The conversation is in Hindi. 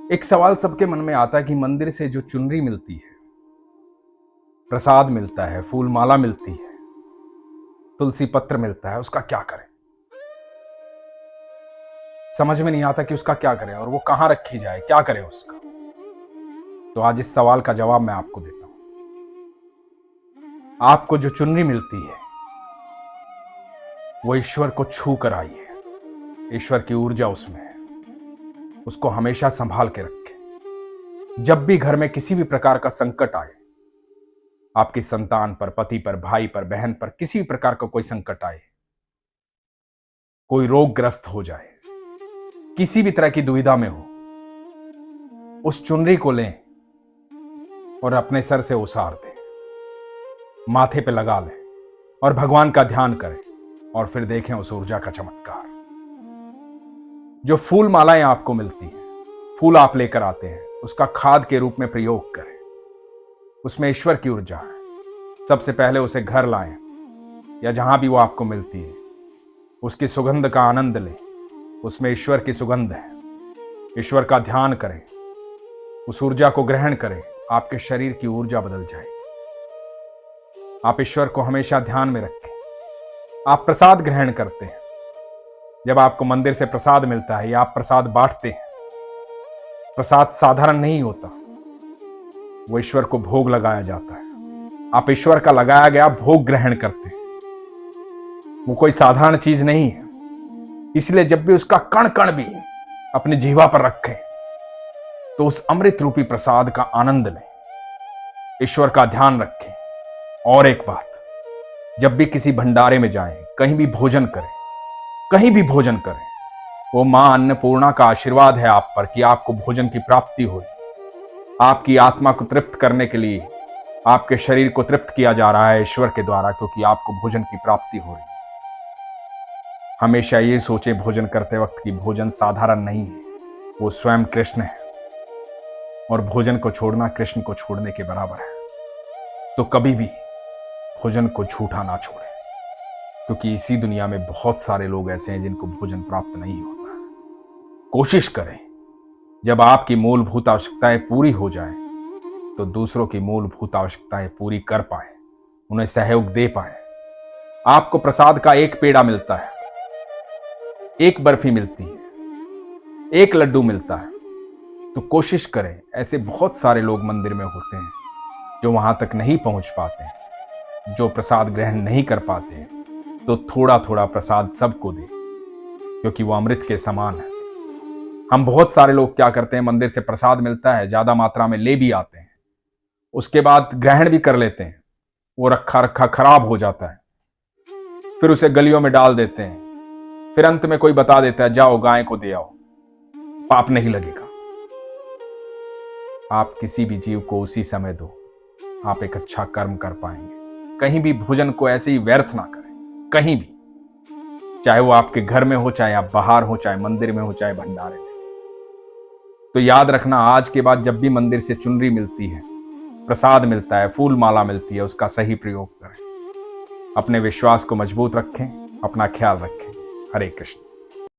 एक सवाल सबके मन में आता है कि मंदिर से जो चुनरी मिलती है, प्रसाद मिलता है, फूल माला मिलती है, तुलसी पत्र मिलता है, उसका क्या करें। समझ में नहीं आता कि उसका क्या करें और वो कहां रखी जाए, क्या करें उसका। तो आज इस सवाल का जवाब मैं आपको देता हूं। आपको जो चुनरी मिलती है वो ईश्वर को छू कर आई है। ईश्वर की ऊर्जा उसमें है। उसको हमेशा संभाल के रखें। जब भी घर में किसी भी प्रकार का संकट आए, आपकी संतान पर, पति पर, भाई पर, बहन पर, किसी भी प्रकार का कोई संकट आए, कोई रोगग्रस्त हो जाए, किसी भी तरह की दुविधा में हो, उस चुनरी को लें और अपने सर से उसार दें, माथे पे लगा लें और भगवान का ध्यान करें और फिर देखें उस ऊर्जा का चमत्कार। जो फूल मालाएं आपको मिलती हैं, फूल आप लेकर आते हैं, उसका खाद के रूप में प्रयोग करें। उसमें ईश्वर की ऊर्जा है। सबसे पहले उसे घर लाएं या जहां भी वो आपको मिलती है, उसकी सुगंध का आनंद लें। उसमें ईश्वर की सुगंध है। ईश्वर का ध्यान करें, उस ऊर्जा को ग्रहण करें, आपके शरीर की ऊर्जा बदल जाएगी। आप ईश्वर को हमेशा ध्यान में रखें। आप प्रसाद ग्रहण करते हैं, जब आपको मंदिर से प्रसाद मिलता है या आप प्रसाद बांटते हैं, प्रसाद साधारण नहीं होता, वो ईश्वर को भोग लगाया जाता है। आप ईश्वर का लगाया गया भोग ग्रहण करते हैं। वो कोई साधारण चीज नहीं है। इसलिए जब भी उसका कण कण भी अपनी जीवा पर रखें तो उस अमृत रूपी प्रसाद का आनंद लें, ईश्वर का ध्यान रखें। और एक बात, जब भी किसी भंडारे में जाएं, कहीं भी भोजन करें, कहीं भी भोजन करें, वो मां अन्नपूर्णा का आशीर्वाद है आप पर कि आपको भोजन की प्राप्ति हो। आपकी आत्मा को तृप्त करने के लिए आपके शरीर को तृप्त किया जा रहा है ईश्वर के द्वारा, क्योंकि आपको भोजन की प्राप्ति हो रही है। हमेशा ये सोचें भोजन करते वक्त कि भोजन साधारण नहीं है, वो स्वयं कृष्ण है और भोजन को छोड़ना कृष्ण को छोड़ने के बराबर है। तो कभी भी भोजन को झूठा ना छोड़ें, क्योंकि इसी दुनिया में बहुत सारे लोग ऐसे हैं जिनको भोजन प्राप्त नहीं होता है। कोशिश करें जब आपकी मूलभूत आवश्यकताएं पूरी हो जाएं तो दूसरों की मूलभूत आवश्यकताएं पूरी कर पाएं, उन्हें सहयोग दे पाएं। आपको प्रसाद का एक पेड़ा मिलता है, एक बर्फी मिलती है, एक लड्डू मिलता है, तो कोशिश करें। ऐसे बहुत सारे लोग मंदिर में होते हैं जो वहां तक नहीं पहुंच पाते हैं, जो प्रसाद ग्रहण नहीं कर पाते हैं, तो थोड़ा थोड़ा प्रसाद सबको दें, क्योंकि वो अमृत के समान है। हम बहुत सारे लोग क्या करते हैं, मंदिर से प्रसाद मिलता है, ज्यादा मात्रा में ले भी आते हैं, उसके बाद ग्रहण भी कर लेते हैं, वो रखा रखा खराब हो जाता है, फिर उसे गलियों में डाल देते हैं, फिर अंत में कोई बता देता है जाओ गाय को दे आओ, पाप नहीं लगेगा। आप किसी भी जीव को उसी समय दो, आप एक अच्छा कर्म कर पाएंगे। कहीं भी भोजन को ऐसे ही व्यर्थ ना करें, कहीं भी, चाहे वो आपके घर में हो, चाहे आप बाहर हो, चाहे मंदिर में हो, चाहे भंडारे में। तो याद रखना, आज के बाद जब भी मंदिर से चुनरी मिलती है, प्रसाद मिलता है, फूल माला मिलती है, उसका सही प्रयोग करें। अपने विश्वास को मजबूत रखें, अपना ख्याल रखें। हरे कृष्ण।